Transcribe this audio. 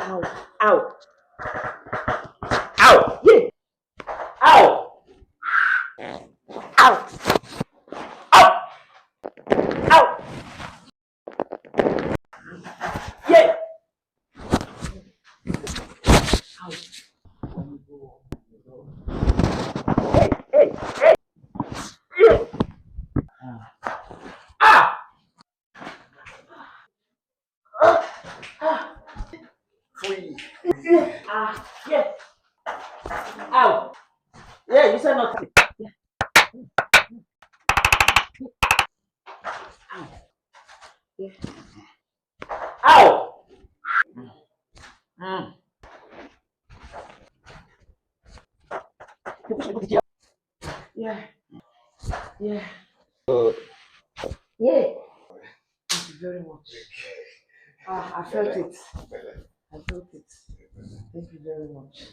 Ow. Ow. Ow. Yeah. Ow. Ow. Ow. Ow. Yeah. Ow. Hey, hey, hey. Yeah. Ah. Ah. Free. Yeah. Ah. Yeah. Ow. Yeah, you said nothing. Yeah. Ow. Yeah. Ow. Mm. Yeah. Yeah. Yeah. Thank you very much. Ah, I felt it. I felt it. Thank you very much.